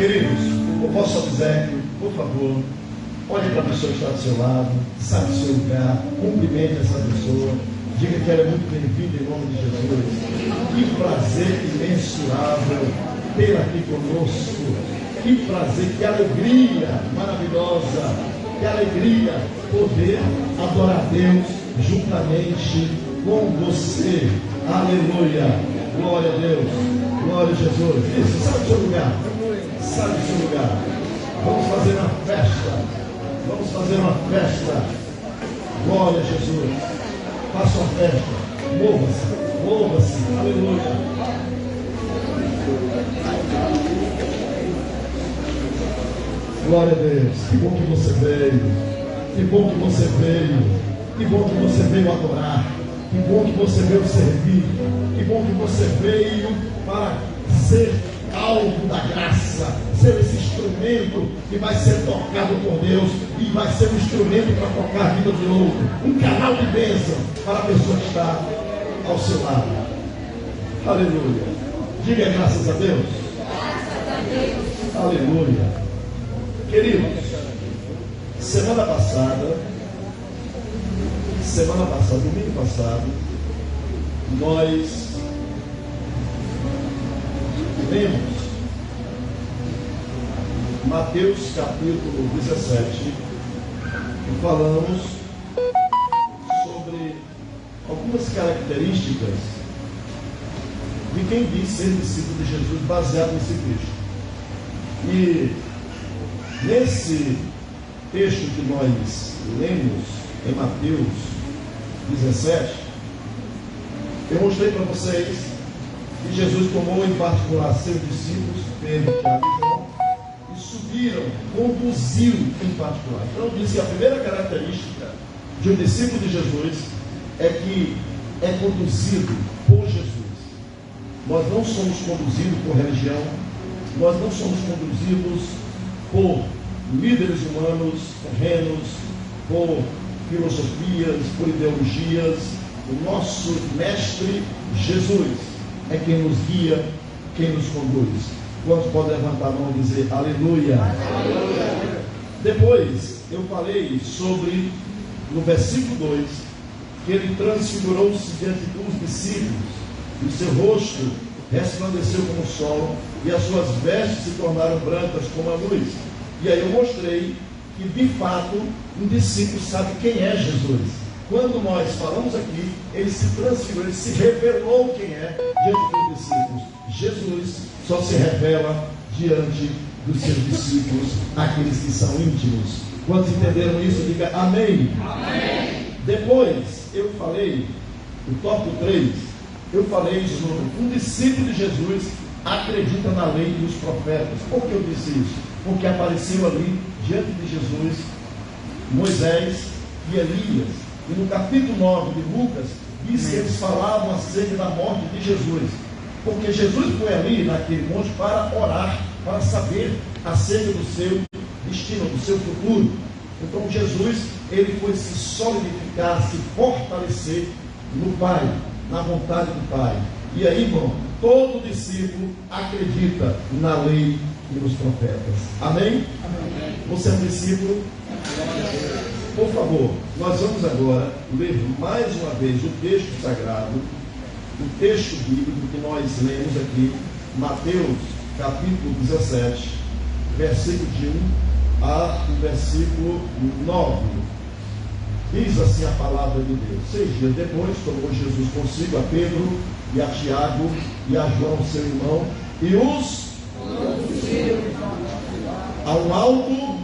Queridos, o vosso obséquio, por favor, olhe para a pessoa que está do seu lado, sabe o seu lugar, cumprimente essa pessoa, diga que ela é muito bem-vinda em nome de Jesus. Que prazer imensurável ter aqui conosco, que prazer, que alegria maravilhosa, que alegria poder adorar a Deus juntamente com você. Aleluia, glória a Deus, glória a Jesus. Isso, sabe o seu lugar, sabe o seu lugar. Vamos fazer uma festa, vamos fazer uma festa. Glória a Jesus. Faça uma festa, mova-se, mova-se, aleluia. Glória a Deus, que bom que você veio, que bom que você veio, que bom que você veio adorar, que bom que você veio servir, que bom que você veio para ser alvo da graça, ser esse instrumento que vai ser tocado por Deus e vai ser um instrumento para tocar a vida de outro, um canal de bênção para a pessoa que está ao seu lado. Aleluia. Diga graças a Deus. Graças a Deus. Aleluia. Queridos, semana passada, domingo passado, nós lemos Mateus capítulo 17 e falamos sobre algumas características de quem diz ser discípulo de Jesus baseado nesse texto. E nesse texto que nós lemos em Mateus 17, eu mostrei para vocês que Jesus tomou em particular seus discípulos, Pedro, Tiago e João, e subiram, conduziu em particular. Então disse que a primeira característica de um discípulo de Jesus é que é conduzido por Jesus. Nós não somos conduzidos por religião, nós não somos conduzidos por líderes humanos, terrenos, por filosofias, por ideologias. O nosso mestre Jesus é quem nos guia, quem nos conduz. Quantos podem levantar a mão e dizer aleluia? Aleluia. Depois eu falei sobre, no versículo 2, que ele transfigurou-se diante dos discípulos, e o seu rosto resplandeceu como o sol, e as suas vestes se tornaram brancas como a luz. E aí eu mostrei que, de fato, um discípulo sabe quem é Jesus. Quando nós falamos aqui, ele se transfigurou, ele se revelou quem é diante dos discípulos. Jesus só se revela diante dos seus discípulos, aqueles que são íntimos. Quantos entenderam isso? Diga amém. Amém. Depois eu falei, no tópico 3, eu falei sobre um discípulo de Jesus acredita na lei dos profetas. Por que eu disse isso? Porque apareceu ali diante de Jesus Moisés e Elias, e no capítulo 9 de Lucas diz que eles falavam acerca da morte de Jesus, porque Jesus foi ali naquele monte para orar, para saber acerca do seu destino, do seu futuro. Então Jesus, ele foi se solidificar, se fortalecer no Pai, na vontade do Pai. E aí, irmão, todo discípulo acredita na lei e nos profetas. Amém? Amém. Você é um discípulo? Por favor, nós vamos agora ler mais uma vez o texto sagrado, o texto bíblico que nós lemos aqui, Mateus capítulo 17, versículo de 1 a versículo 9. Diz assim a palavra de Deus: 6 dias depois, tomou Jesus consigo a Pedro e a Tiago e a João, seu irmão, e os a um alto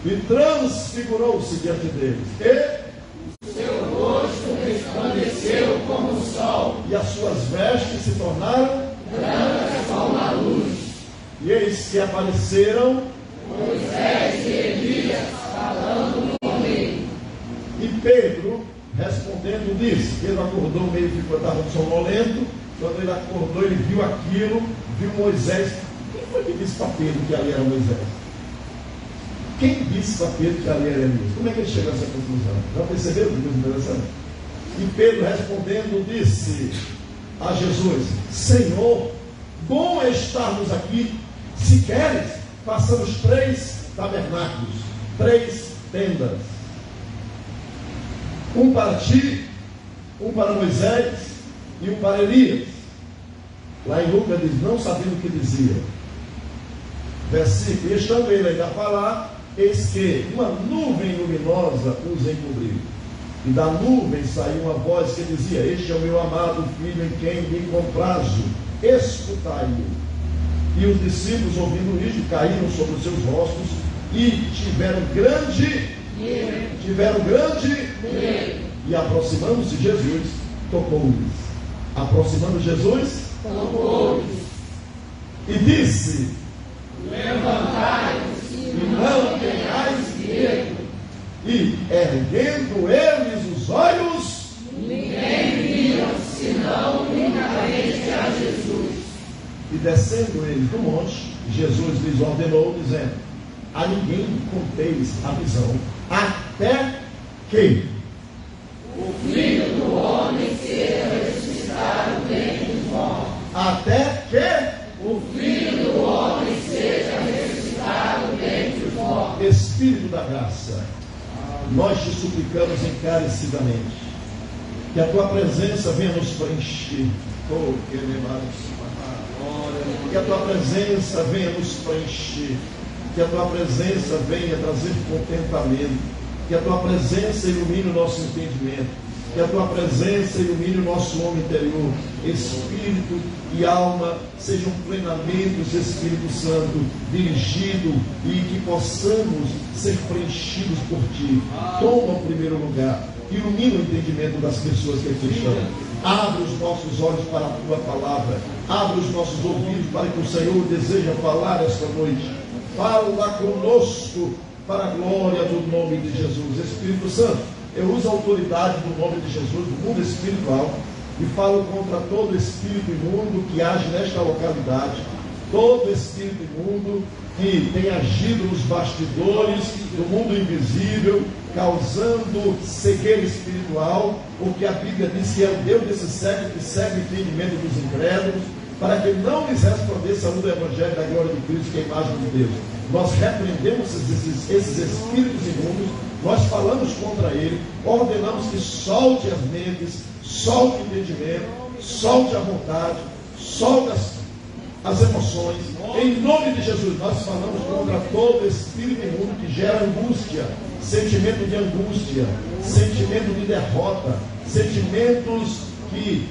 e transfigurou-se diante deles, e seu rosto resplandeceu como o sol, e as suas vestes se tornaram brancas como a luz. E eis que apareceram Moisés e Elias falando no meio. E Pedro, respondendo, disse: Pedro acordou meio que estava sonolento. Quando ele acordou, ele viu aquilo, viu Moisés. Quem foi que disse para Pedro que ali era Moisés? Quem disse para Pedro que ali era Elias? Como é que ele chegou a essa conclusão? Já perceberam que coisa interessante? E Pedro, respondendo, disse a Jesus: Senhor, bom é estarmos aqui. Se queres, façamos 3 tabernáculos, 3 tendas. Um para ti, um para Moisés e um para Elias. Lá em Lucas diz, não sabendo o que dizia. Versículo, e estando ele ainda a falar, eis que uma nuvem luminosa os encobriu. E da nuvem saiu uma voz que dizia, este é o meu amado filho em quem me comprazo, escutai-o. E os discípulos, ouvindo isto, caíram sobre os seus rostos e tiveram grande e aproximando-se Jesus, tocou-lhes. Aproximando Jesus, tocou-lhes. E disse, levantai-vos e não tenhais medo. E erguendo eles os olhos, ninguém viu, senão unicamente a Jesus. E descendo eles do monte, Jesus lhes ordenou, dizendo, a ninguém conteis a visão, até que o Filho do Homem seja ressuscitado dentre os mortos. Até que o Filho do Homem seja ressuscitado dentre os mortos. Espírito da graça, nós te suplicamos encarecidamente que a tua presença venha nos preencher. Que a tua presença venha nos preencher. Que a tua presença venha trazer contentamento. Que a tua presença ilumine o nosso entendimento. Que a tua presença ilumine o nosso homem interior. Espírito e alma sejam plenamente os Espírito Santo dirigido e que possamos ser preenchidos por ti. Toma o primeiro lugar. Ilumina o entendimento das pessoas que aqui estão. Abre os nossos olhos para a tua palavra. Abre os nossos ouvidos para que o Senhor deseja falar esta noite. Fala conosco para a glória do nome de Jesus. Espírito Santo, eu uso a autoridade do nome de Jesus, do mundo espiritual, e falo contra todo espírito imundo que age nesta localidade, todo espírito imundo que tem agido nos bastidores do mundo invisível, causando cegueira espiritual, porque a Bíblia diz que é o Deus desse século que segue o entendimento dos incrédulos, para que não lhes resplandeça a luz do Evangelho da glória de Cristo, que é a imagem de Deus. Nós repreendemos esses espíritos imundos, nós falamos contra ele, ordenamos que solte as mentes, solte o entendimento, solte a vontade, solte as emoções. Em nome de Jesus, nós falamos contra todo espírito imundo que gera angústia, sentimento de angústia, sentimento de derrota, sentimentos que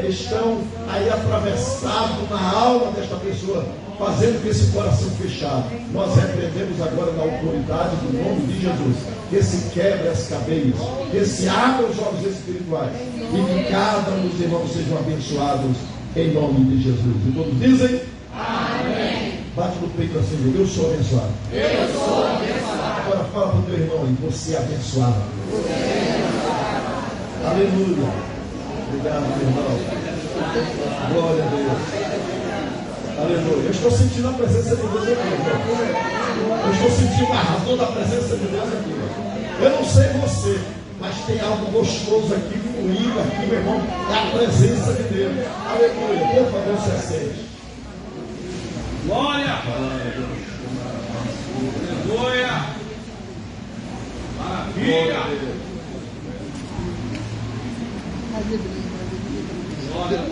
estão aí atravessados na alma desta pessoa, fazendo com esse coração fechado. Nós repreendemos agora na autoridade do nome de Jesus, que se quebre as cadeias, que se abra os olhos espirituais e que cada um dos irmãos sejam abençoados em nome de Jesus. E todos dizem amém. Bate no peito assim, eu sou abençoado. Eu sou abençoado. Agora fala para o teu irmão, você é abençoado. Você é abençoado. Aleluia. Obrigado, meu irmão. Glória a Deus. Aleluia. Eu estou sentindo a presença de Deus aqui, irmão. Eu estou sentindo a razão da presença de Deus aqui. Eu não sei você, mas tem algo gostoso aqui, fluindo aqui, meu irmão. É a presença de Deus. Aleluia. Por favor, se assente. Glória! Aleluia! Maravilha!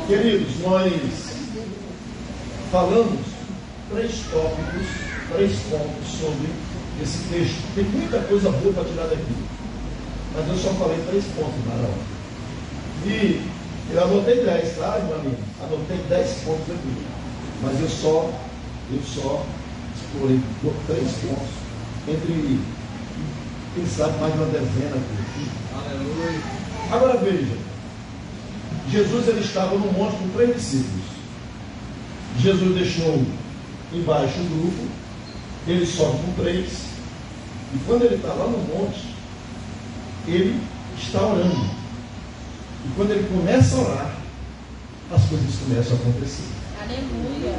Queridos, nós falamos 3 tópicos, 3 pontos sobre esse texto. Tem muita coisa boa para tirar daqui, mas eu só falei 3 pontos, Marão. E eu anotei 10, tá, meu amigo? Anotei 10 pontos aqui, mas eu só explorei 3 pontos, entre, quem sabe, mais de uma dezena aqui. Aleluia! Agora veja, Jesus ele estava no monte com 3 discípulos. Jesus deixou embaixo um grupo, ele sobe com 3, e quando ele está lá no monte, ele está orando. E quando ele começa a orar, as coisas começam a acontecer. Aleluia!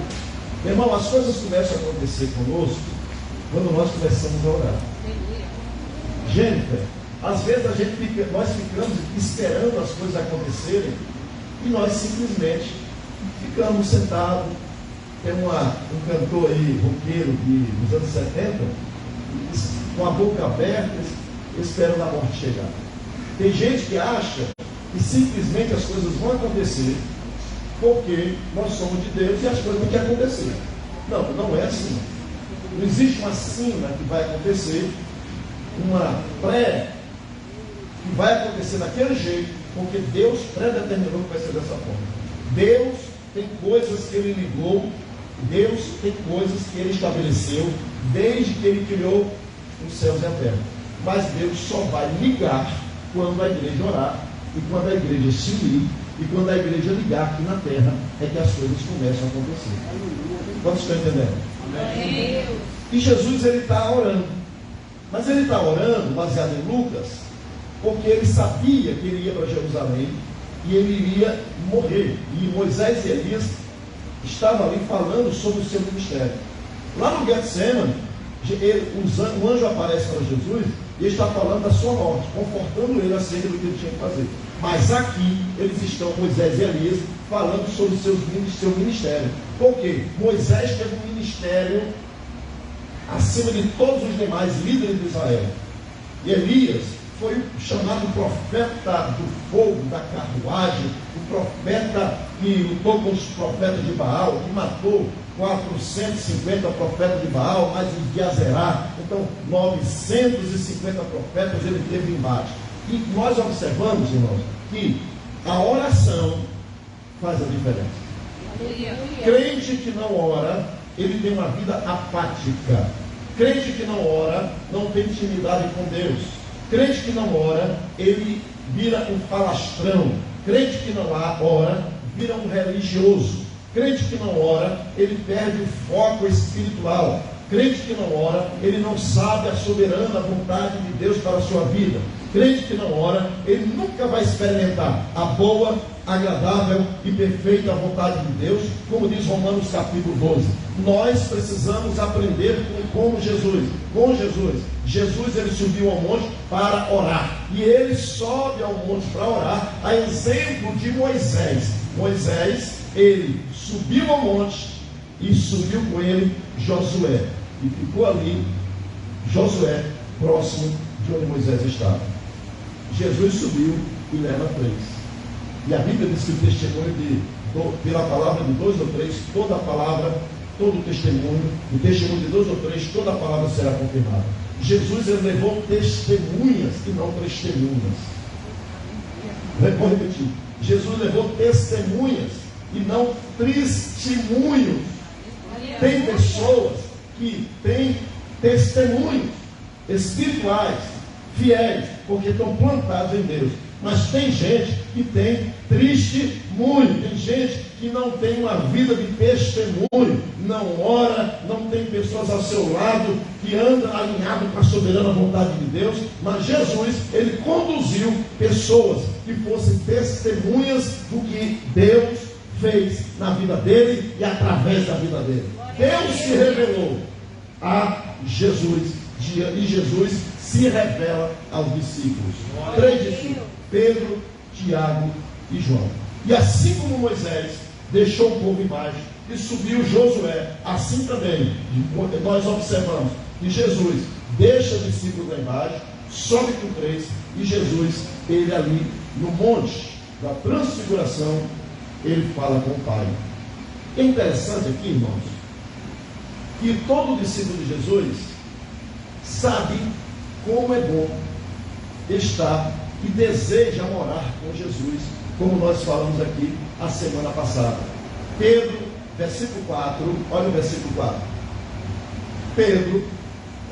Meu irmão, as coisas começam a acontecer conosco quando nós começamos a orar. Jennifer, às vezes nós ficamos esperando as coisas acontecerem e nós simplesmente ficamos sentados, Tem um cantor aí, roqueiro dos anos 70, com a boca aberta, esperando a morte chegar. Tem gente que acha que simplesmente as coisas vão acontecer porque nós somos de Deus e as coisas têm que acontecer. Não, não é assim. Não existe uma sina que vai acontecer, uma pré que vai acontecer daquele jeito, porque Deus predeterminou que vai ser dessa forma. Deus tem coisas que Ele ligou, Deus tem coisas que Ele estabeleceu desde que Ele criou os céus e a terra. Mas Deus só vai ligar quando a igreja orar, e quando a igreja se unir, e quando a igreja ligar aqui na terra, é que as coisas começam a acontecer. Quantos estão entendendo? Amém. E Jesus, ele está orando. Mas ele está orando, baseado em Lucas, porque ele sabia que ele ia para Jerusalém e ele iria morrer. E Moisés e Elias estavam ali falando sobre o seu ministério. Lá no Getsemane, o anjo aparece para Jesus e ele está falando da sua morte, confortando ele acerca do que ele tinha que fazer. Mas aqui eles estão, Moisés e Elias, falando sobre o seu ministério. Por quê? Moisés teve um ministério acima de todos os demais líderes de Israel. E Elias foi chamado profeta do fogo, da carruagem, o profeta que lutou com os profetas de Baal, que matou 450 profetas de Baal, mais os de Azerá. Então, 950 profetas ele teve embaixo. E nós observamos, irmãos, que a oração faz a diferença. Crente que não ora, ele tem uma vida apática. Crente que não ora, não tem intimidade com Deus. Crente que não ora, ele vira um falastrão. Crente que não ora, vira um religioso. Crente que não ora, ele perde o foco espiritual. Crente que não ora, ele não sabe a soberana vontade de Deus para a sua vida. Crente que não ora, ele nunca vai experimentar a boa, agradável e perfeita vontade de Deus, como diz Romanos capítulo 12. Nós precisamos aprender como Jesus. Com Jesus, ele subiu ao monte para orar. E ele sobe ao monte para orar, a exemplo de Moisés. Moisés, ele subiu ao monte e subiu com ele Josué. E ficou ali, Josué, próximo de onde Moisés estava. Jesus subiu e leva 3. E a Bíblia diz que o testemunho pela palavra de 2 ou 3, toda a palavra, todo o testemunho de 2 ou 3, toda a palavra será confirmada. Jesus, ele levou testemunhas e não testemunhas. Vou repetir. Jesus levou testemunhas e não testemunhos. Tem pessoas que têm testemunhos espirituais, fiéis, porque estão plantados em Deus. Mas tem gente que tem testemunho, tem gente que não tem uma vida de testemunho, não ora, não tem pessoas ao seu lado que andam alinhado com a soberana vontade de Deus. Mas Jesus, ele conduziu pessoas que fossem testemunhas do que Deus fez na vida dele e através da vida dele. Deus se revelou a Jesus, e Jesus se revela aos discípulos. 3 discípulos: Pedro, Tiago e João. E assim como Moisés deixou o povo embaixo e subiu Josué, assim também nós observamos que Jesus deixa os discípulos lá embaixo, sobe com 3, e Jesus, ele ali no monte da transfiguração, ele fala com o Pai. É interessante aqui, irmãos, que todo discípulo de Jesus sabe como é bom estar e deseja morar com Jesus, como nós falamos aqui a semana passada. Pedro, versículo 4, olha o versículo 4. Pedro,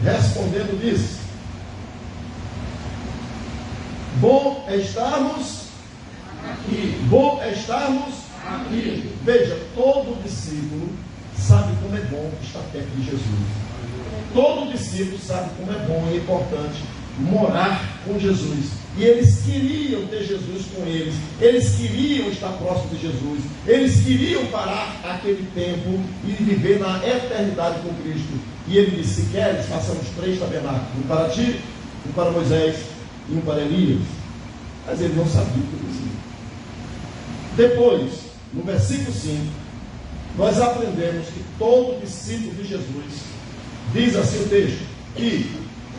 respondendo, disse: bom é estarmos aqui. Bom é estarmos aqui. Veja, todo discípulo sabe como é bom estar perto de Jesus. Todo discípulo sabe como é bom e importante morar com Jesus. E eles queriam ter Jesus com eles. Eles queriam estar próximo de Jesus. Eles queriam parar aquele tempo e viver na eternidade com Cristo. E ele disse: se queres, façamos 3 tabernáculos: um para ti, um para Moisés e um para Elias. Mas ele não sabia tudo isso. Depois, no versículo 5, nós aprendemos que todo discípulo de Jesus, diz assim o texto, que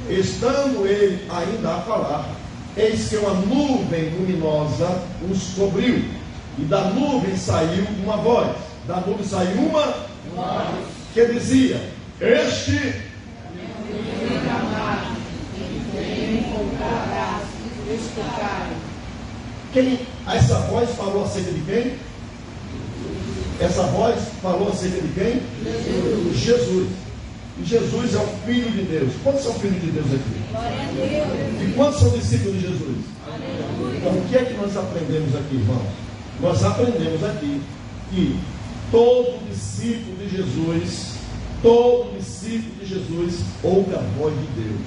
estando ele ainda a falar, eis que uma nuvem luminosa os cobriu, e da nuvem saiu uma voz, da nuvem saiu uma voz que dizia: este quem? Essa voz falou acerca de quem? Essa voz falou acerca de quem? Jesus. E Jesus é o Filho de Deus. Quantos são filhos de Deus aqui? E quantos são discípulos de Jesus? Então, o que é que nós aprendemos aqui, irmãos? Nós aprendemos aqui que todo discípulo de Jesus ouve a voz de Deus.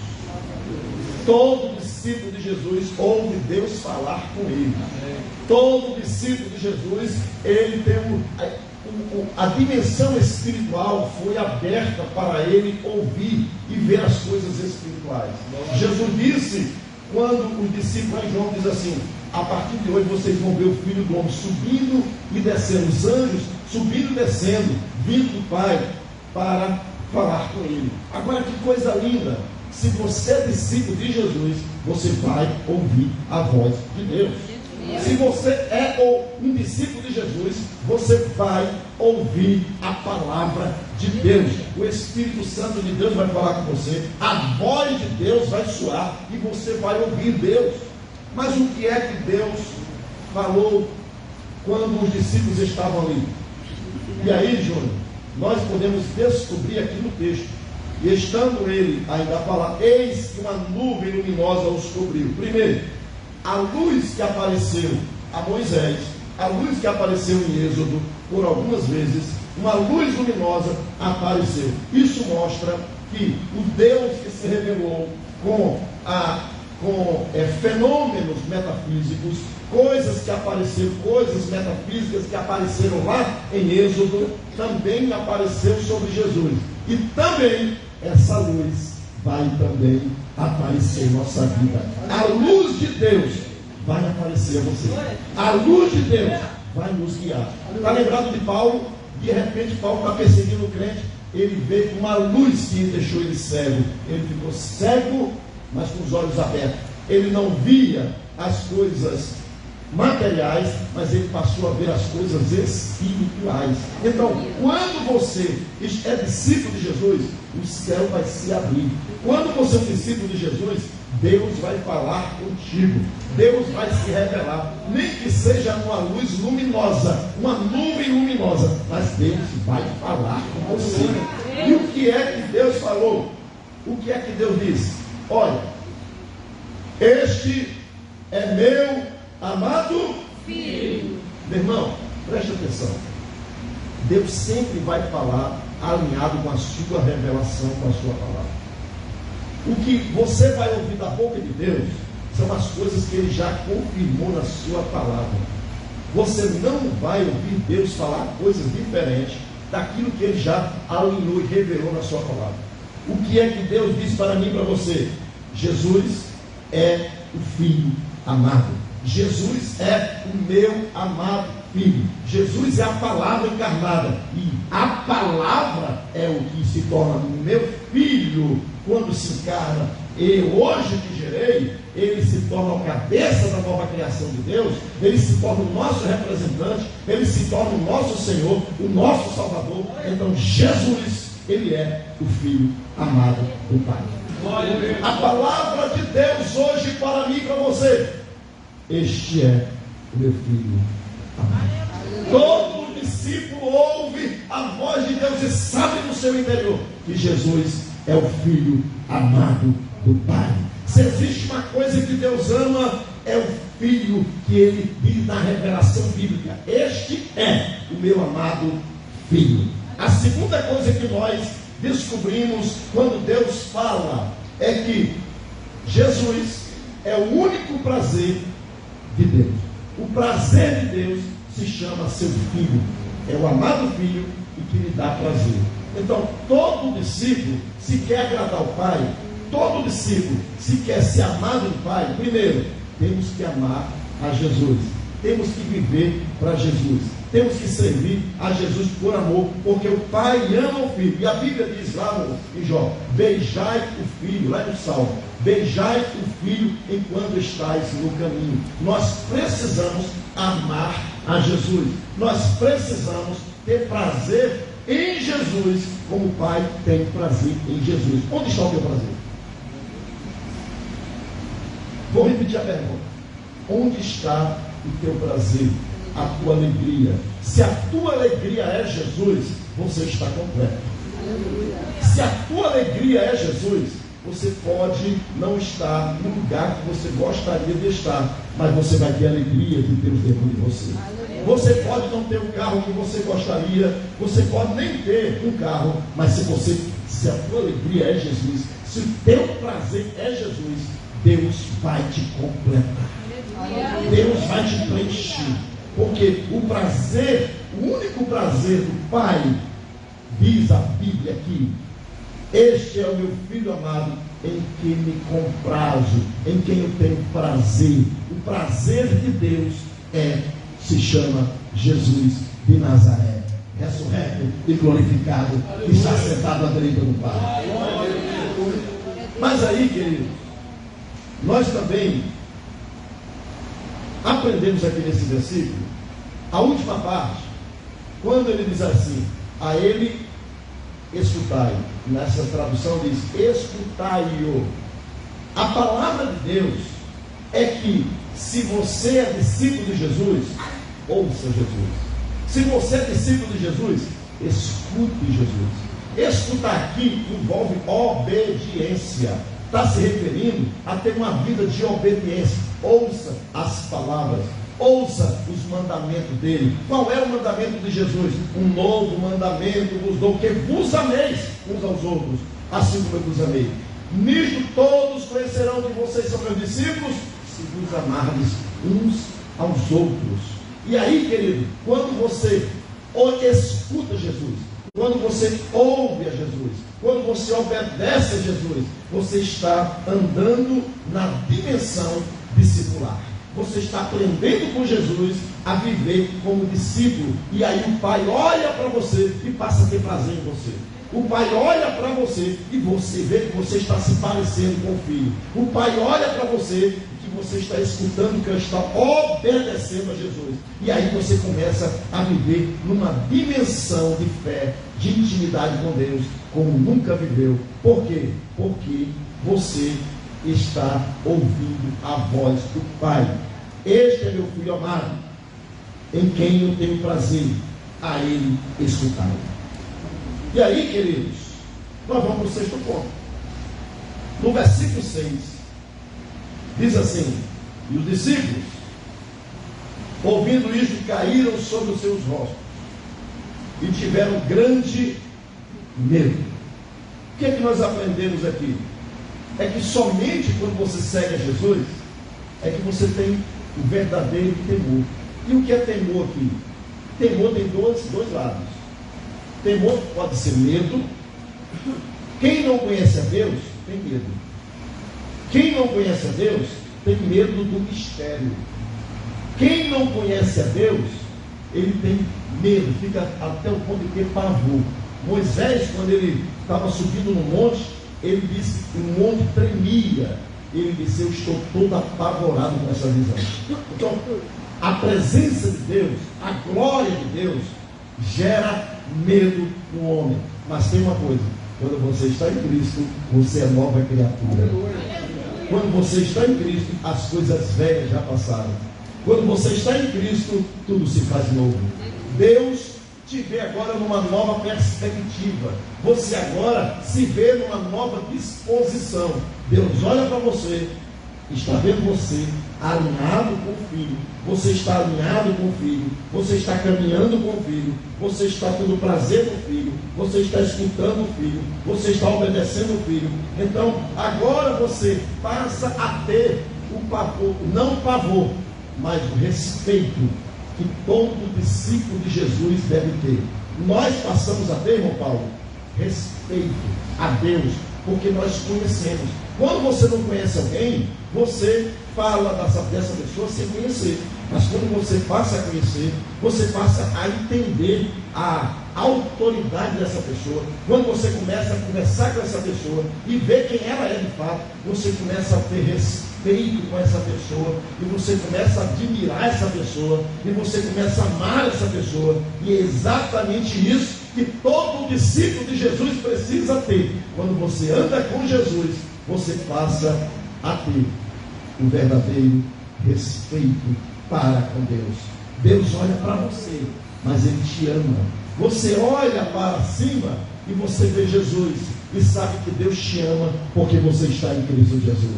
Todo discípulo de Jesus ouve Deus falar com ele. Todo discípulo de Jesus, ele tem a dimensão espiritual foi aberta para ele ouvir e ver as coisas espirituais. Jesus disse, quando os discípulos em João diz assim: a partir de hoje vocês vão ver o Filho do Homem subindo e descendo, os anjos subindo e descendo, vindo do Pai para falar com ele. Agora, que coisa linda! Se você é discípulo de Jesus, você vai ouvir a voz de Deus. Se você é um discípulo de Jesus, você vai ouvir a palavra de Deus. O Espírito Santo de Deus vai falar com você, a voz de Deus vai soar e você vai ouvir Deus. Mas o que é que Deus falou quando os discípulos estavam ali? E aí, Júnior, nós podemos descobrir aqui no texto. E estando ele ainda a falar, eis que uma nuvem luminosa os cobriu. Primeiro, a luz que apareceu a Moisés, a luz que apareceu em Êxodo por algumas vezes, uma luz luminosa apareceu. Isso mostra que o Deus que se revelou com fenômenos metafísicos, coisas que apareceram, coisas metafísicas que apareceram lá em Êxodo, também apareceu sobre Jesus. E também essa luz vai também aparecer em nossa vida. A luz de Deus vai aparecer a você. A luz de Deus vai nos guiar. Está lembrado de Paulo? De repente Paulo está perseguindo o crente. Ele veio com uma luz que deixou ele cego. Ele ficou cego, mas com os olhos abertos. Ele não via as coisas materiais, mas ele passou a ver as coisas espirituais. Então, quando você é discípulo de Jesus, o céu vai se abrir. Quando você é um discípulo de Jesus, Deus vai falar contigo, Deus vai se revelar, nem que seja uma luz luminosa, uma nuvem luminosa, mas Deus vai falar com você. E o que é que Deus falou? O que é que Deus disse? Olha, este é meu amado Filho. Meu irmão, preste atenção. Deus sempre vai falar alinhado com a sua revelação, com a sua palavra. O que você vai ouvir da boca de Deus são as coisas que Ele já confirmou na sua palavra. Você não vai ouvir Deus falar coisas diferentes daquilo que Ele já alinhou e revelou na sua palavra. O que é que Deus diz para mim e para você? Jesus é o Filho amado. Jesus é o meu amado Filho. Jesus é a palavra encarnada. E a palavra é o que se torna meu Filho quando se encarna. Eu hoje que gerei, ele se torna o cabeça da nova criação de Deus, ele se torna o nosso representante, ele se torna o nosso Senhor, o nosso Salvador. Então Jesus, ele é o Filho amado do Pai. A palavra de Deus hoje para mim e para você: este é o meu Filho amado. Todo discípulo ouve a voz de Deus e sabe no seu interior que Jesus é o Filho amado do Pai. Se existe uma coisa que Deus ama, é o Filho, que ele diz na revelação bíblica: este é o meu amado Filho. A segunda coisa que nós descobrimos quando Deus fala é que Jesus é o único prazer de Deus. O prazer de Deus se chama seu Filho. É o amado Filho e que lhe dá prazer. Então, todo discípulo, se quer agradar o Pai, todo discípulo, se quer ser amado do Pai, primeiro, temos que amar a Jesus. Temos que viver para Jesus. temos que servir a Jesus por amor, porque o Pai ama o Filho. E a Bíblia diz lá em Jó: beijai o Filho, lá no Salmo, beijai o Filho enquanto estáis no caminho. Nós precisamos amar a Jesus, nós precisamos ter prazer em Jesus, como o Pai tem prazer em Jesus. Onde está o teu prazer? Vou repetir a pergunta: onde está o teu prazer, a tua alegria? Se a tua alegria é Jesus, você está completo. Se a tua alegria é Jesus, você pode não estar no lugar que você gostaria de estar, mas você vai ter alegria de Deus dentro de você. Você pode não ter o carro que você gostaria, você pode nem ter um carro, mas se a tua alegria é Jesus, se o teu prazer é Jesus, Deus vai te completar. Deus vai te preencher. Porque o prazer, o único prazer do Pai, diz a Bíblia aqui: este é o meu Filho amado, em quem me comprazo, em quem eu tenho prazer. O prazer de Deus se chama Jesus de Nazaré, ressurreto e glorificado, que está sentado à direita do Pai. Mas aí, queridos, nós também aprendemos aqui nesse versículo, a última parte, quando ele diz assim: a ele escutai. Nessa tradução diz: escutai-o. A palavra de Deus é que, se você é discípulo de Jesus, ouça Jesus. Se você é discípulo de Jesus, escute Jesus. Escutar aqui envolve obediência. Está se referindo a ter uma vida de obediência. Ouça as palavras, ouça os mandamentos dele. Qual é o mandamento de Jesus? Um novo mandamento vos dou, que vos ameis uns aos outros, assim como eu vos amei. Nisto todos conhecerão que vocês são meus discípulos, se vos amardes uns aos outros. E aí, querido, quando você escuta Jesus, quando você ouve a Jesus, quando você obedece a Jesus, você está andando na dimensão discipular. Você está aprendendo com Jesus a viver como discípulo. E aí o Pai olha para você e passa a ter prazer em você. O Pai olha para você e você vê que você está se parecendo com o Filho. O Pai olha para você e que você está escutando, que está obedecendo a Jesus. E aí você começa a viver numa dimensão de fé, de intimidade com Deus, como nunca viveu. Por quê? Porque você está ouvindo a voz do Pai. Este é meu Filho amado, em quem eu tenho prazer, a ele escutar. E aí, queridos, nós vamos para o sexto ponto. No versículo 6, diz assim: e os discípulos, ouvindo isto, caíram sobre os seus rostos e tiveram grande medo. O que é que nós aprendemos aqui? É que somente quando você segue a Jesus, é que você tem o verdadeiro temor. E o que é temor aqui? Temor tem dois lados. Temor pode ser medo. Quem não conhece a Deus, tem medo. Quem não conhece a Deus, tem medo do mistério. Quem não conhece a Deus, ele tem medo, fica até o ponto de ter pavor. Moisés, quando ele estava subindo no monte, ele disse que o monte tremia. Ele disse: eu estou todo apavorado com essa visão. Então, a presença de Deus, a glória de Deus, gera medo no homem. Mas tem uma coisa: quando você está em Cristo, você é nova criatura. Quando você está em Cristo, as coisas velhas já passaram. Quando você está em Cristo, tudo se faz novo. Deus te vê agora numa nova perspectiva. Você agora se vê numa nova disposição. Deus olha para você, está vendo você alinhado com o Filho. Você está alinhado com o Filho. Você está caminhando com o Filho. Você está tendo prazer no Filho. Você está escutando o Filho. Você está obedecendo o Filho. Então, agora você passa a ter o pavor, não o pavor, mas o respeito que todo discípulo de Jesus deve ter. Nós passamos a ter, irmão Paulo, respeito a Deus, porque nós conhecemos. Quando você não conhece alguém, você fala dessa pessoa sem conhecer. Mas quando você passa a conhecer, você passa a entender a autoridade dessa pessoa. Quando você começa a conversar com essa pessoa e ver quem ela é de fato, você começa a ter respeito com essa pessoa, e você começa a admirar essa pessoa, e você começa a amar essa pessoa. E é exatamente isso que todo discípulo de Jesus precisa ter. Quando você anda com Jesus, você passa a ter o verdadeiro respeito para com Deus. Deus olha para você, mas Ele te ama. Você olha para cima e você vê Jesus e sabe que Deus te ama porque você está em Cristo Jesus.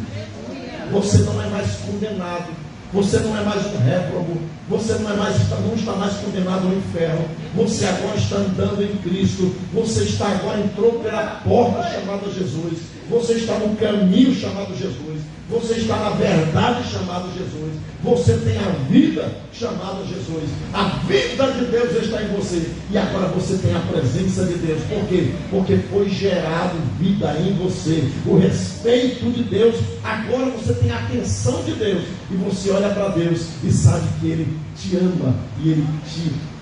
Você não é mais condenado, você não é mais um réprobo, você não está mais condenado ao inferno. Você agora está andando em Cristo. Você entrou pela porta chamada Jesus. Você está no caminho chamado Jesus. Você está na verdade chamado Jesus. Você tem a vida chamada Jesus. A vida de Deus está em você. E agora você tem a presença de Deus. Por quê? Porque foi gerado vida em você. O respeito de Deus. Agora você tem a atenção de Deus. E você olha para Deus e sabe que Ele te ama. E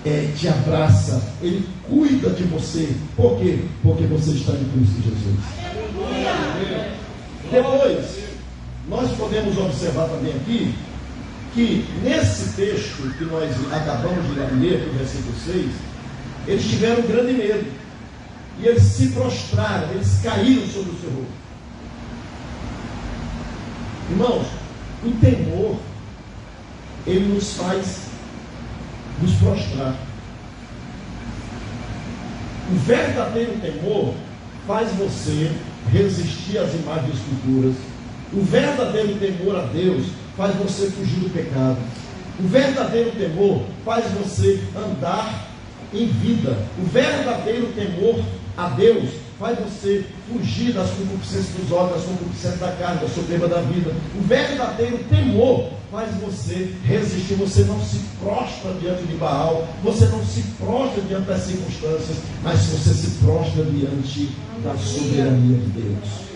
Ele te abraça. Ele cuida de você. Por quê? Porque você está em Cristo Jesus. Depois, nós podemos observar também aqui que nesse texto que nós acabamos de ler, no versículo 6, eles tiveram grande medo e eles se prostraram, eles caíram sobre o seu rosto. Irmãos, o temor, ele nos faz nos prostrar. O verdadeiro temor faz você resistir às imagens e esculturas. O verdadeiro temor a Deus faz você fugir do pecado. O verdadeiro temor faz você andar em vida. O verdadeiro temor a Deus faz você fugir das concupiscências dos olhos, das concupiscências da carne, da soberba da vida. O verdadeiro temor faz você resistir. Você não se prostra diante de Baal, você não se prostra diante das circunstâncias, mas você se prostra diante da soberania de Deus.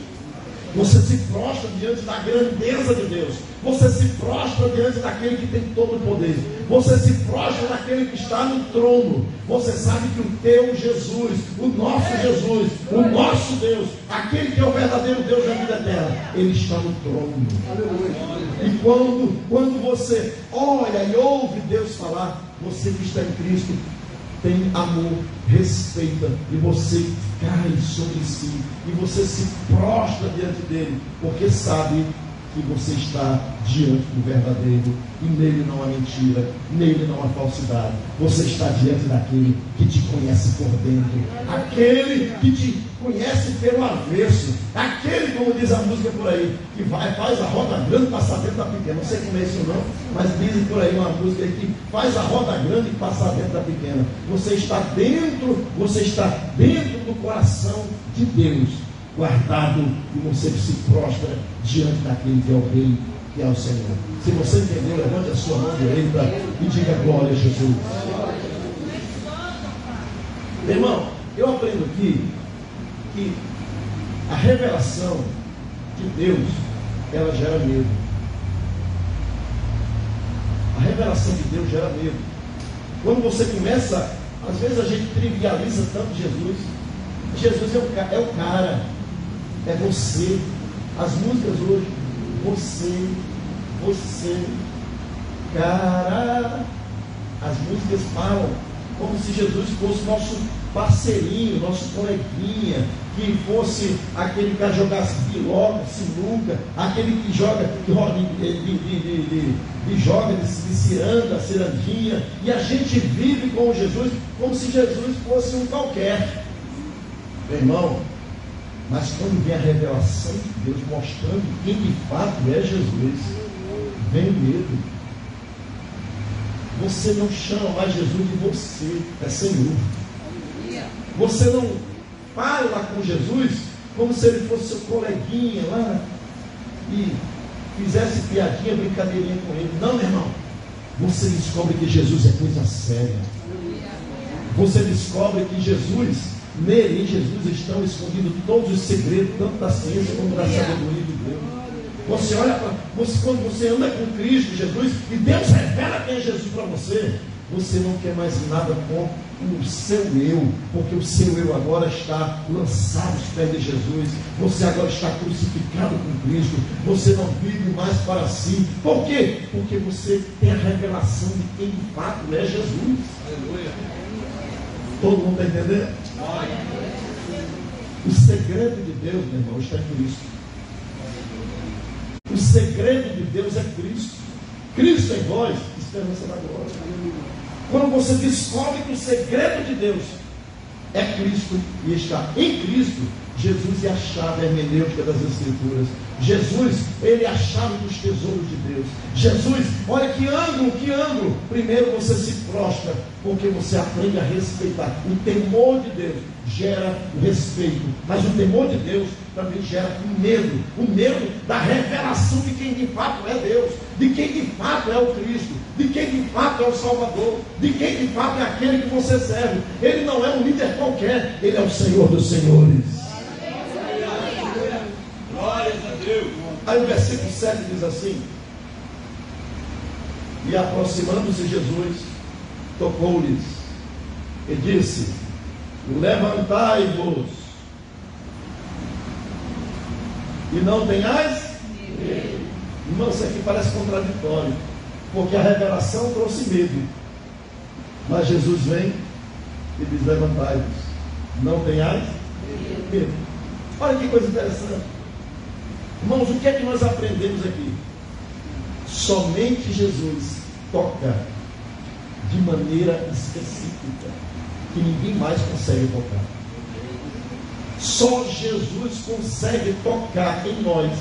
Você se prostra diante da grandeza de Deus. Você se prostra diante daquele que tem todo o poder. Você se prostra daquele que está no trono. Você sabe que o teu Jesus, o nosso Deus, aquele que é o verdadeiro Deus da vida eterna, Ele está no trono. E quando você olha e ouve Deus falar, você que está em Cristo tem amor, respeita, e você cai sobre si, e você se prostra diante dele, porque sabe que você está diante do verdadeiro, e nele não há mentira, nele não há falsidade. Você está diante daquele que te conhece por dentro, aquele que te conhece pelo avesso, aquele, como diz a música por aí, que faz a roda grande passar dentro da pequena. Não sei como é isso não, mas dizem por aí uma música que faz a roda grande e passar dentro da pequena. Você está dentro do coração de Deus, guardado, e você se prostra diante daquele que é o Rei, que é o Senhor. Se você entendeu, levante a sua mão direita e diga glória a Jesus. Irmão, eu aprendo aqui que a revelação de Deus, ela gera medo. A revelação de Deus gera medo. Quando você começa, às vezes a gente trivializa tanto Jesus. Jesus é o cara, é você. As músicas hoje, você, cara. As músicas falam como se Jesus fosse nosso parceirinho, nosso coleguinha, que fosse aquele que jogasse piloca, sinuca, aquele que joga de ciranda, cirandinha, e a gente vive com Jesus como se Jesus fosse um qualquer. Meu irmão, mas quando vem a revelação de Deus mostrando quem de fato é Jesus, vem o medo. Você não chama mais Jesus de você, é Senhor. Você não fala com Jesus como se ele fosse seu coleguinha lá e fizesse piadinha, brincadeirinha com ele. Não, meu irmão. Você descobre que Jesus é coisa séria. Você descobre que Jesus Nele, em Jesus, estão escondidos todos os segredos, tanto da ciência como da sabedoria de Deus. Você olha para quando você anda com Cristo Jesus e Deus revela quem é Jesus para você, você não quer mais nada com o seu eu, porque o seu eu agora está lançado aos pés de Jesus. Você agora está crucificado com Cristo. Você não vive mais para si. Por quê? Porque você tem a revelação de quem de fato é Jesus. Aleluia. Todo mundo está entendendo? O segredo de Deus, meu irmão, está em Cristo. O segredo de Deus é Cristo. Cristo em vós, esperança da glória. Quando você descobre que o segredo de Deus é Cristo e está em Cristo, Jesus é a chave hermenêutica das Escrituras. Jesus, ele é a chave dos tesouros de Deus. Jesus, olha que ângulo. Primeiro você se prostra, porque você aprende a respeitar. O temor de Deus gera o respeito, mas o temor de Deus também gera o medo da revelação de quem de fato é Deus, de quem de fato é o Cristo, de quem de fato é o Salvador, de quem de fato é aquele que você serve. Ele não é um líder qualquer, ele é o Senhor dos Senhores. Glórias a Deus. Aí o versículo 7 diz assim: e aproximando-se Jesus, tocou-lhes e disse: levantai-vos e não tenhais medo. Irmão, isso aqui parece contraditório, porque a revelação trouxe medo, mas Jesus vem e diz: levantai-vos, não tenhais medo. Olha que coisa interessante. Irmãos, o que é que nós aprendemos aqui? Somente Jesus toca de maneira específica, que ninguém mais consegue tocar. Só Jesus consegue tocar em nós,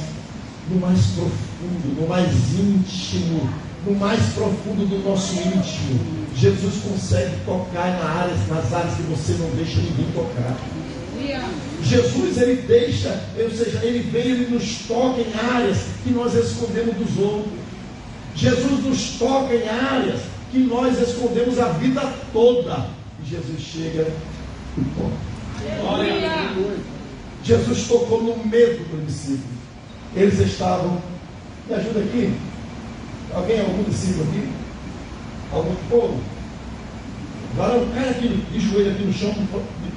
no mais profundo, no mais íntimo, no mais profundo do nosso íntimo. Jesus consegue tocar nas áreas que você não deixa ninguém tocar. Jesus, ele deixa, ou seja, ele vem, ele nos toca em áreas que nós escondemos dos outros. Jesus nos toca em áreas que nós escondemos a vida toda. E Jesus chega e toca. Jesus tocou no medo do discípulo. Eles estavam, me ajuda aqui? Algum discípulo aqui? Algum povo? Varão, cai aqui de joelho aqui no chão.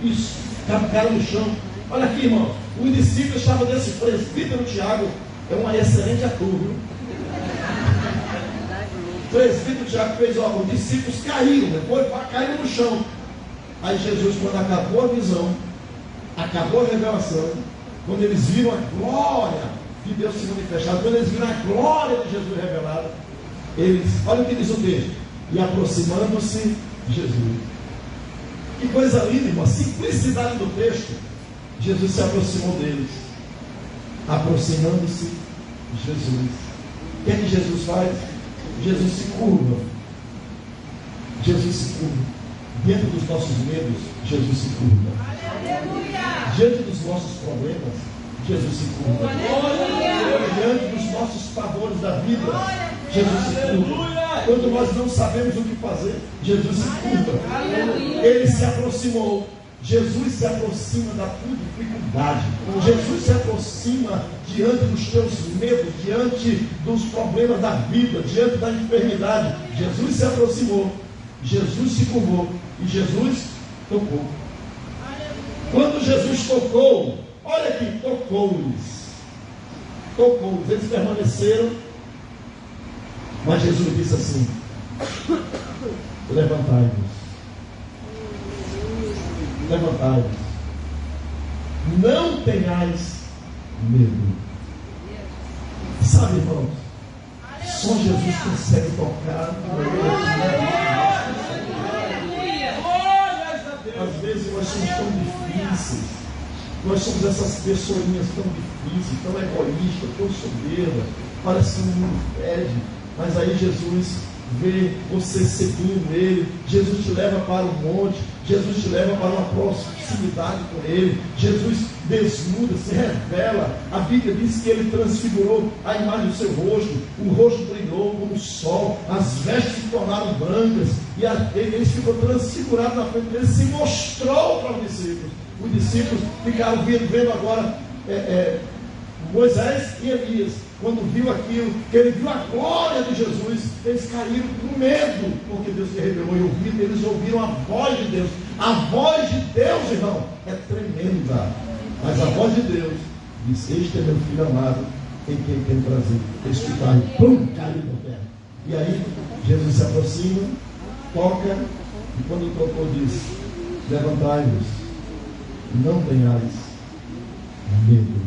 Isso. Cara no chão. Olha aqui, irmão. O discípulo estava desse presbítero Tiago. É uma excelente ator, viu? O presbítero Tiago fez, os discípulos caíram, depois caíram no chão. Aí Jesus, quando acabou a visão, acabou a revelação, quando eles viram a glória de Deus se manifestar, quando eles viram a glória de Jesus revelada, eles, olha o que diz o texto: e aproximando-se de Jesus. Que coisa linda, irmão, a simplicidade do texto. Jesus se aproximou deles. Aproximando-se de Jesus. O que é que Jesus faz? Jesus se curva. Jesus se curva. Dentro dos nossos medos, Jesus se curva. Aleluia. Diante dos nossos problemas, Jesus se curva. Aleluia. Diante dos nossos pavores da vida, Jesus se curva. Quando nós não sabemos o que fazer, Jesus se curva. Ele se aproximou. Jesus se aproxima da tua dificuldade. Jesus se aproxima diante dos teus medos, diante dos problemas da vida, diante da enfermidade. Jesus se aproximou. Jesus se curvou. E Jesus tocou. Quando Jesus tocou, olha aqui, tocou-lhes. Tocou-lhes. Eles permaneceram. Mas Jesus disse assim: levantai-vos. Levantai-vos. Não tenhais medo. Sabe, irmãos, só Jesus consegue tocar. Às vezes nós somos tão difíceis. Nós somos essas pessoinhas tão difíceis, tão egoístas, tão soberbas. Parece que o mundo pede. Mas aí Jesus ver você seguindo Ele. Jesus te leva para o monte, Jesus te leva para uma proximidade com Ele. Jesus desnuda, se revela. A Bíblia diz que Ele transfigurou a imagem do seu rosto, o rosto brilhou como o sol, as vestes se tornaram brancas, e eles ficou transfigurado na frente dele, se mostrou para os discípulos. Os discípulos ficaram vendo agora Moisés e Elias. Quando viu aquilo, que ele viu a glória de Jesus, eles caíram com medo, porque Deus se revelou, e eles ouviram a voz de Deus. A voz de Deus, irmão, é tremenda, mas a voz de Deus diz: este é meu filho amado, em quem tenho prazer. Escutar, e pum, caiu por terra. E aí Jesus se aproxima, toca, e quando tocou diz: levantai-vos, não tenhais medo.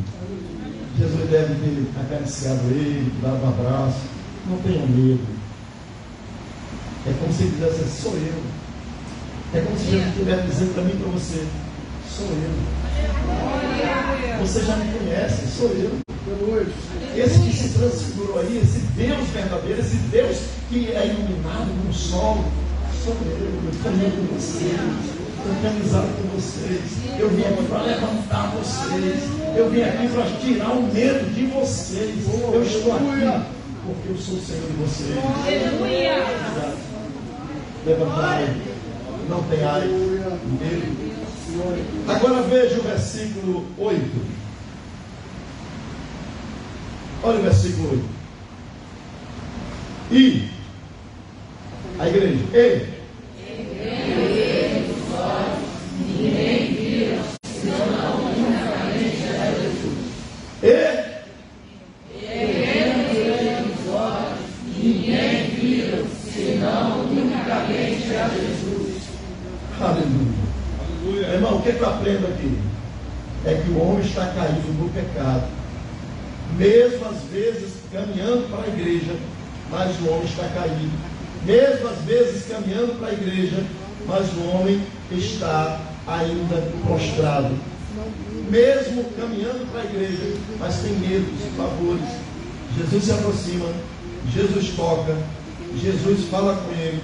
Jesus deve ter acariciado ele, dado um abraço. Não tenha medo. É como se ele dissesse: sou eu. É como se Jesus estivesse dizendo para mim e para você: sou eu. Você já me conhece, sou eu. Esse que se transfigurou aí, esse Deus verdadeiro, esse Deus que é iluminado no sol, sou eu. Eu caminho com vocês. Eu tenho amizade com vocês. Eu vim aqui para levantar vocês. Eu vim aqui para tirar o medo de vocês. Eu estou aqui porque eu sou o Senhor de vocês. Aleluia! Levantai, não tenhai medo. Agora veja o versículo 8. Olha o versículo 8. E a igreja, ei, ninguém vira, senão unicamente a Jesus. Ninguém vira, senão unicamente a Jesus. Aleluia. Irmão, o que eu aprendo aqui? É que o homem está caído no pecado. Mesmo às vezes caminhando para a igreja, mas o homem está caído. Mesmo às vezes caminhando para a igreja, mas o homem está ainda prostrado. Mesmo caminhando para a igreja, mas tem medos, pavores. Jesus se aproxima, Jesus toca, Jesus fala com ele: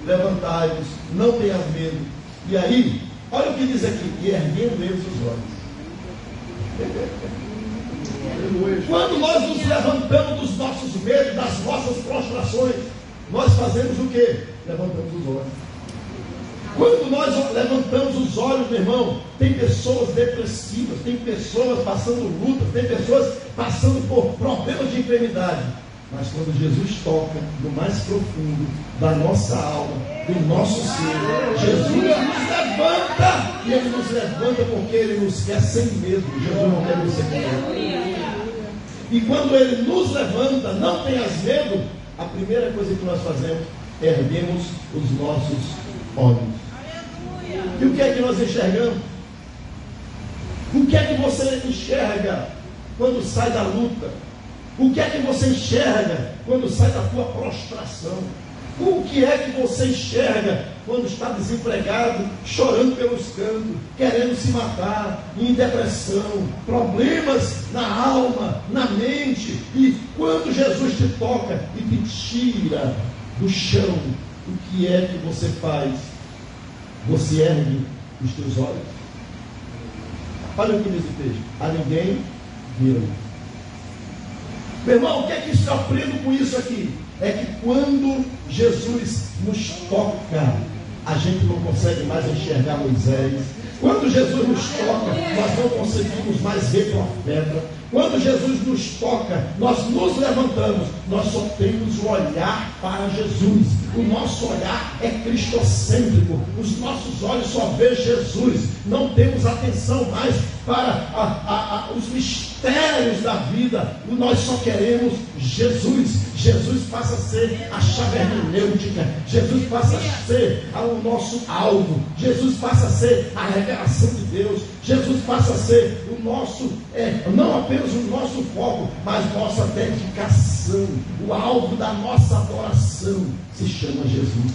levantai-vos, não tenhas medo. E aí, olha o que diz aqui: e erguendo eles os olhos. Quando nós nos levantamos dos nossos medos, das nossas prostrações, nós fazemos o quê? Levantamos os olhos. Quando nós levantamos os olhos, meu irmão, tem pessoas depressivas, tem pessoas passando luta, tem pessoas passando por problemas de enfermidade. Mas quando Jesus toca no mais profundo da nossa alma, do nosso ser, Jesus nos levanta. E Ele nos levanta porque Ele nos quer sem medo. Jesus não quer nos sem medo. E quando Ele nos levanta, não tenhas medo, a primeira coisa que nós fazemos é erguemos os nossos olhos. E o que é que nós enxergamos? O que é que você enxerga quando sai da luta? O que é que você enxerga quando sai da tua prostração? O que é que você enxerga quando está desempregado, chorando pelos cantos, querendo se matar, em depressão, problemas na alma, na mente? E quando Jesus te toca e te tira do chão, o que é que você faz? Você ergue os teus olhos. Olha o que diz o texto: a ninguém viram. Meu irmão, o que é que eu aprendo com isso aqui? É que quando Jesus nos toca, a gente não consegue mais enxergar Moisés. Quando Jesus nos toca, nós não conseguimos mais ver profeta. Quando Jesus nos toca, nós nos levantamos, nós só temos o olhar para Jesus. O nosso olhar é cristocêntrico. Os nossos olhos só vê Jesus. Não temos atenção mais para os mistérios da vida. Nós só queremos Jesus. Jesus passa a ser a chave hermenêutica. Jesus passa a ser o nosso alvo. Jesus passa a ser a revelação de Deus. Jesus passa a ser o nosso, não apenas o nosso foco, mas nossa dedicação. O alvo da nossa adoração se chama Jesus.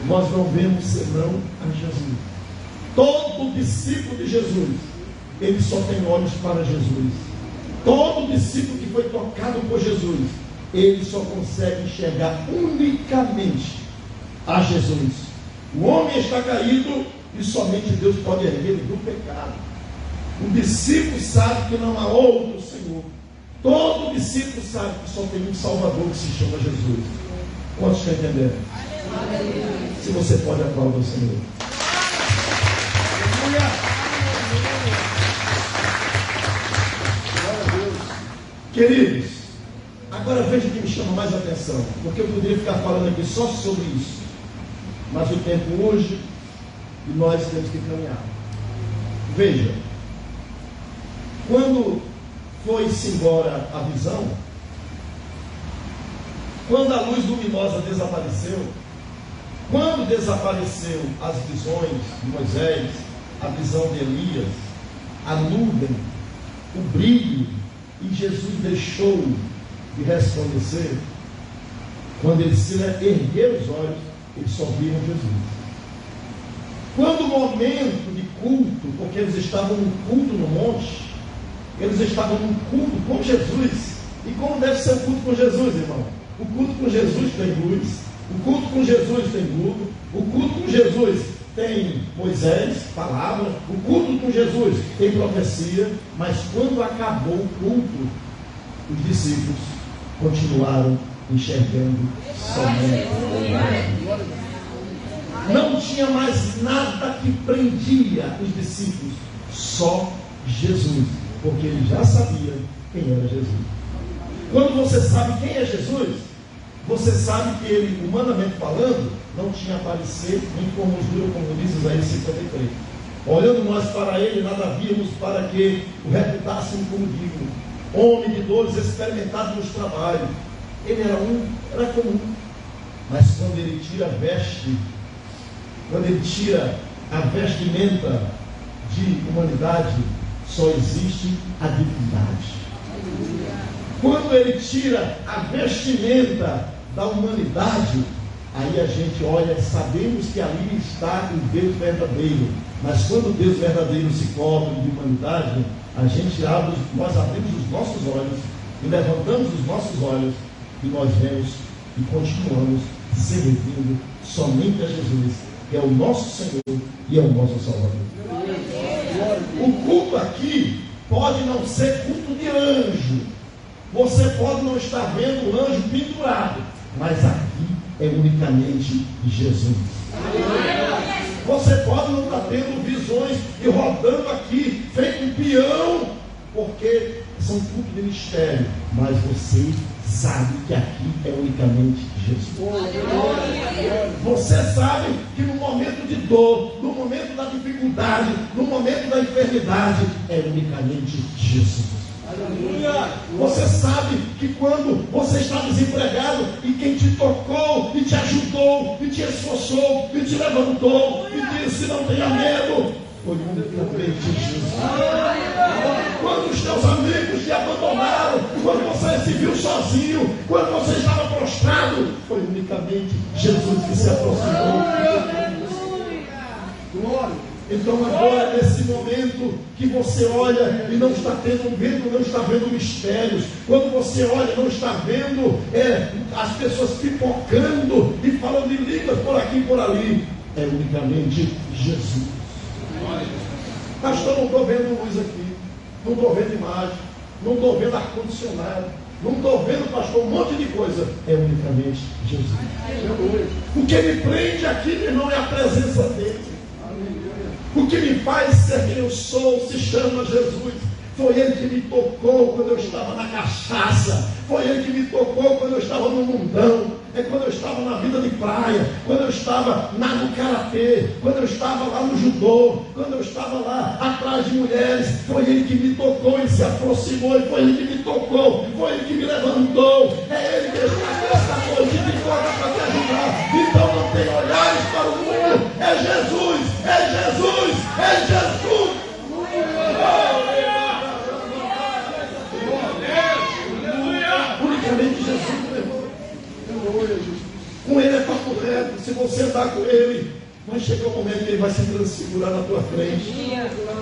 Nós não vemos senão a Jesus. Todo discípulo de Jesus, ele só tem olhos para Jesus. Todo discípulo que foi tocado por Jesus, ele só consegue enxergar unicamente a Jesus. O homem está caído e somente Deus pode erguê-lo do pecado. O discípulo sabe que não há outro Senhor. Todo discípulo sabe que só tem um Salvador que se chama Jesus. Quantos estão entendendo? Se você pode aplaudir o Senhor. Queridos, agora veja o que me chama mais a atenção, porque eu poderia ficar falando aqui só sobre isso, mas o tempo hoje e nós temos que caminhar. Veja, quando foi-se embora a visão, quando a luz luminosa desapareceu, quando desapareceu as visões de Moisés, a visão de Elias, a nuvem, o brilho, e Jesus deixou de resplandecer, quando eles se ergueram os olhos, eles só viram Jesus. Quando o momento de culto, porque eles estavam no culto no monte, eles estavam no culto com Jesus. E como deve ser o culto com Jesus, irmão? O culto com Jesus tem luz, o culto com Jesus tem nuvem, o culto com Jesus tem Moisés, palavra, o culto com Jesus tem profecia, mas quando acabou o culto, os discípulos continuaram enxergando somente. Não tinha mais nada que prendia os discípulos, só Jesus, porque eles já sabiam quem era Jesus. Quando você sabe quem é Jesus, você sabe que ele, humanamente falando, não tinha aparecido nem formosura, como diz Isaías 53. Olhando nós para ele, nada víamos para que o reputássemos como digno. Homem de dores, experimentado nos trabalhos. Ele era comum. Mas quando ele tira a veste, quando ele tira a vestimenta de humanidade, só existe a divindade. Quando ele tira a vestimenta da humanidade, aí a gente olha, sabemos que ali está o Deus verdadeiro. Mas quando o Deus verdadeiro se cobre de humanidade, nós abrimos os nossos olhos e levantamos os nossos olhos e nós vemos e continuamos servindo somente a Jesus, que é o nosso Senhor e é o nosso Salvador. O culto aqui pode não ser culto de anjo. Você pode não estar vendo o anjo pendurado, mas aqui é unicamente Jesus. Você pode não estar tendo visões e rodando aqui, feito um peão, porque são cultos de mistério, mas você sabe que aqui é unicamente Jesus. Você sabe que no momento de dor, no momento da dificuldade, no momento da enfermidade, é unicamente Jesus. Você sabe que quando você está desempregado e quem te tocou e te ajudou e te esforçou e te levantou e disse não tenha medo, foi unicamente Jesus. Quando os teus amigos te abandonaram, quando você se viu sozinho, quando você estava prostrado, foi unicamente Jesus que se aproximou. Glória. Então agora, nesse momento que você olha e não está vendo mistérios, quando você olha e não está vendo as pessoas pipocando e falando de línguas por aqui e por ali, é unicamente Jesus. Pastor, não estou vendo luz aqui, não estou vendo imagem, não estou vendo ar-condicionado, não estou vendo, pastor, um monte de coisa, é unicamente Jesus. O que me prende aqui, meu irmão, é a presença dele. O que me faz ser quem eu sou se chama Jesus. Foi Ele que me tocou quando eu estava na cachaça. Foi Ele que me tocou quando eu estava no mundão. É quando eu estava na vida de praia. Quando eu estava no karatê. Quando eu estava lá no judô. Quando eu estava lá atrás de mulheres. Foi Ele que me tocou e se aproximou. E foi Ele que me tocou. Foi Ele que me levantou. É Ele que está nessa noite de fora para te ajudar. Então não tem olhares para o mundo. É Jesus. É Jesus. É Jesus. Unicamente Jesus, meu irmão. Com Ele é papo reto. Se você andar com Ele, vai chegar um momento que Ele vai se transfigurar na tua frente.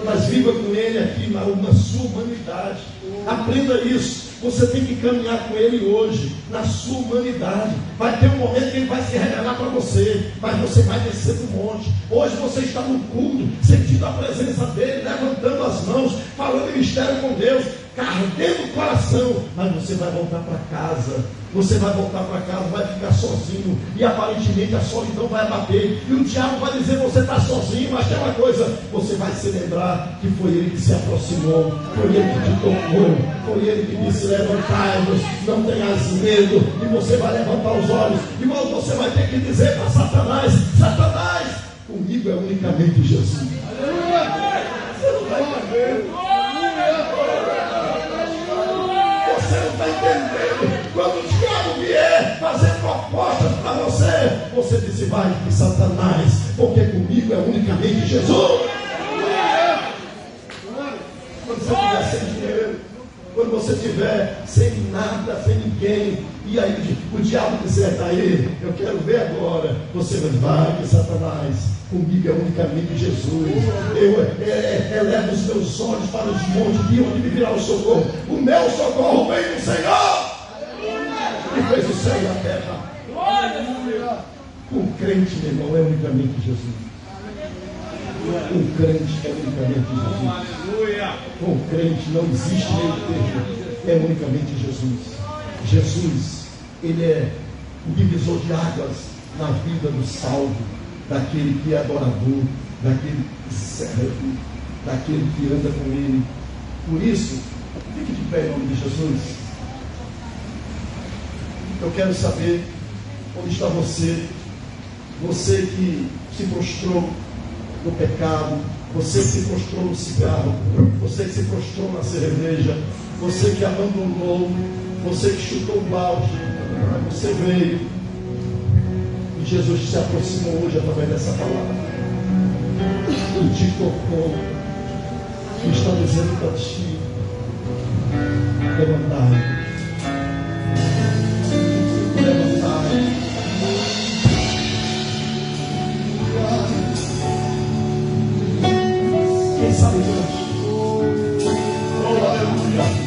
Mas viva com Ele aqui na sua humanidade. Aprenda isso. Você tem que caminhar com Ele hoje, na sua humanidade. Vai ter um momento que Ele vai se revelar para você, mas você vai descer do monte. Hoje você está no culto, sentindo a presença dEle, levantando as mãos, falando em mistério com Deus, ardendo o coração, mas você vai voltar para casa. Você vai voltar para casa, vai ficar sozinho, e aparentemente a solidão vai abater, e o diabo vai dizer: você está sozinho, mas tem uma coisa, você vai se lembrar que foi Ele que se aproximou, foi Ele que te tocou, foi Ele que disse: levantai-vos, não tenhas medo, e você vai levantar os olhos, e você vai ter que dizer para Satanás: Satanás, comigo é unicamente Jesus. Você não está entendendo? Você não está entendendo? Quando o diabo vier fazer propostas para você, você diz: vai de Satanás, porque comigo é unicamente Jesus. Quando você estiver sem dinheiro, quando você estiver sem nada, sem ninguém, e aí o diabo disser: tá aí, eu quero ver agora, você vai de Satanás, comigo é unicamente Jesus. Eu elevo os meus olhos para os montes, de onde me virá o socorro. O meu socorro vem do Senhor, que fez o céu e a terra. O crente, meu irmão, é unicamente Jesus. O crente é unicamente Jesus. O crente não existe meio termo, é unicamente Jesus. Jesus, Ele é o divisor de águas na vida do salvo, daquele que é adorador, daquele que serve, daquele que anda com Ele. Por isso, fique de pé em nome de Jesus. Eu quero saber onde está você, você que se prostrou no pecado, você que se prostrou no cigarro, você que se prostrou na cerveja, você que abandonou, você que chutou o balde, você veio e Jesus se aproximou hoje através dessa palavra e te tocou e está dizendo para ti: levantai. Quem sabe Deus? Oh, aleluia!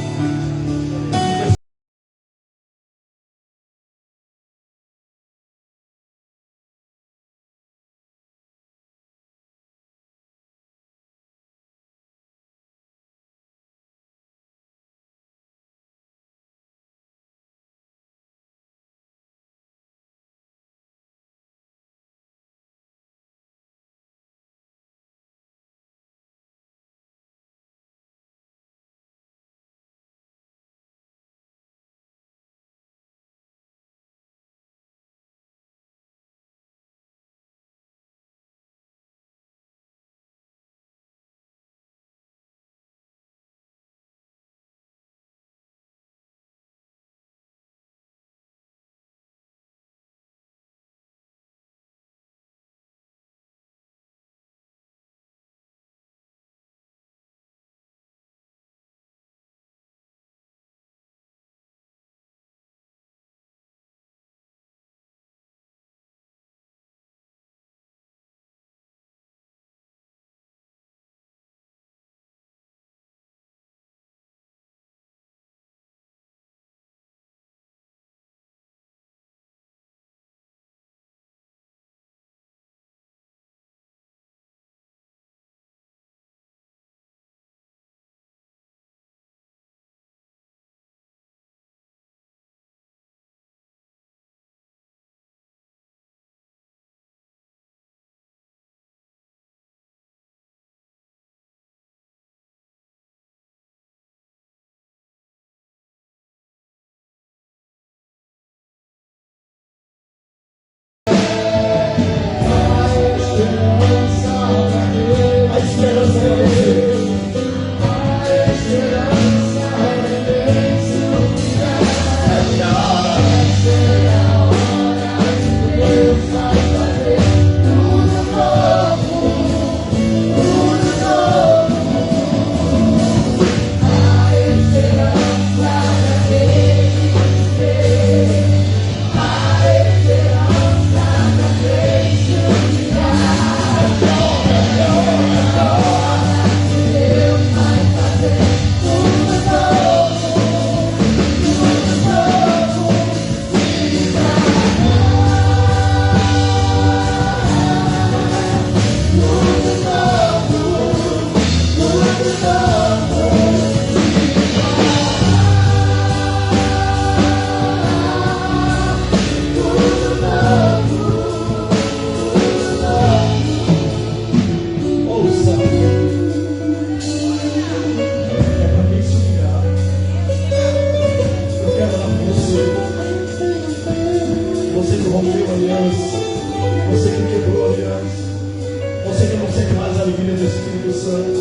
alegria do Espírito Santo.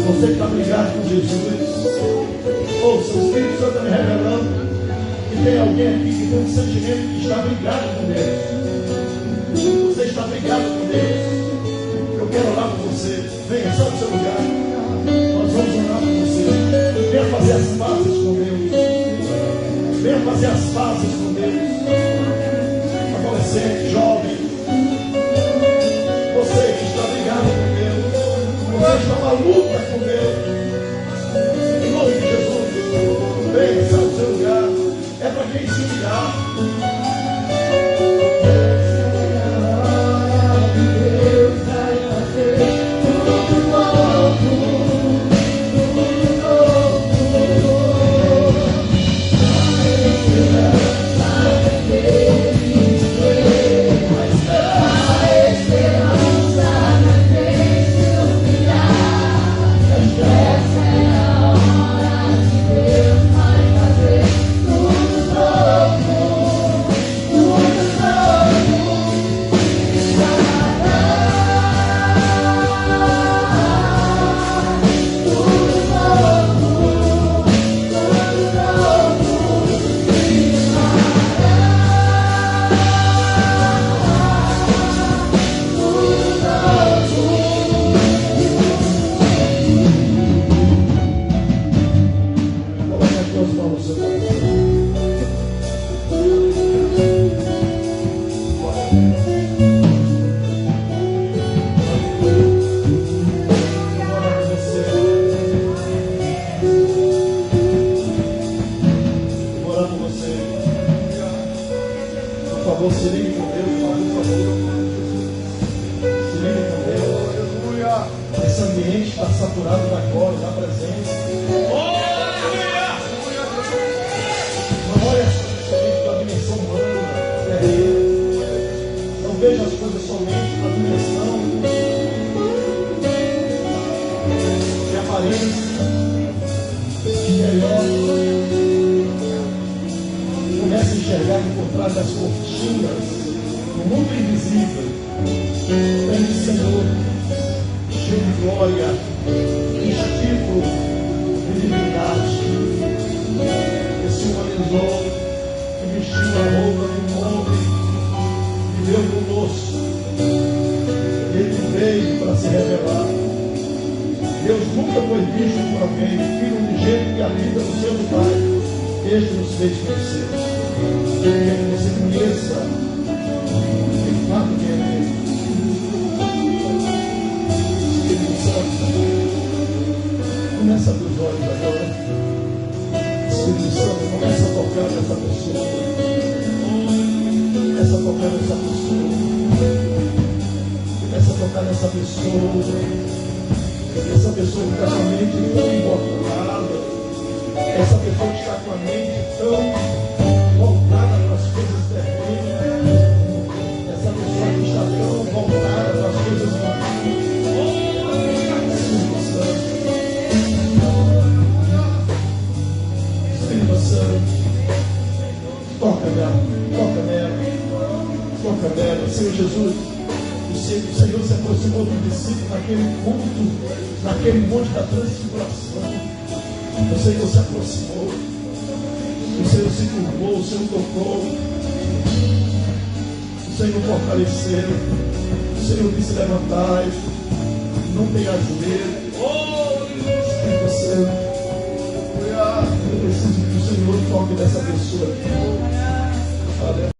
Você que está brigado com Jesus, ouça, o Espírito Santo está me revelando que tem alguém aqui que tem um sentimento que está brigado com Deus. Você está brigado com Deus. Eu quero orar por você. Venha, só no seu lugar. Nós vamos orar por você. Venha fazer as pazes com Deus. Venha fazer as pazes com Deus. Adolescente, jovem, você que está brigado com Deus, você está numa luta com Deus, em nome de Jesus, venha, sai do seu lugar. É para quem se humilhar. Comece a enxergar que por trás das cortinas, no mundo invisível, tem o Senhor, cheio de glória, vestido de divindade, que se humanizou, que vestiu a roupa de um homem, viveu conosco. Ele veio para se revelar. Deus nunca foi visto por alguém, filho unigênito que habita no seu Pai. Este nos fez conhecer. Quer que você conheça de fato quem é Deus. Espírito Santo, começa a abrir os olhos agora. Espírito Santo, começa a tocar nessa pessoa. Começa a tocar nessa pessoa. Começa a tocar nessa pessoa. Essa pessoa que está com a mente tão embotada, essa pessoa que está com a mente tão voltada para as coisas terrenas, essa pessoa que está tão voltada para as coisas Espírito Santo, toca nela, toca nela, toca nela, Senhor Jesus. O Senhor se aproximou do discípulo naquele monte da transfiguração. O Senhor se aproximou, o Senhor se curvou, o Senhor tocou, o Senhor fortaleceu, o Senhor disse: levantai, não tenha joelho. Espírito Santo, eu preciso que o Senhor toque nessa pessoa aqui.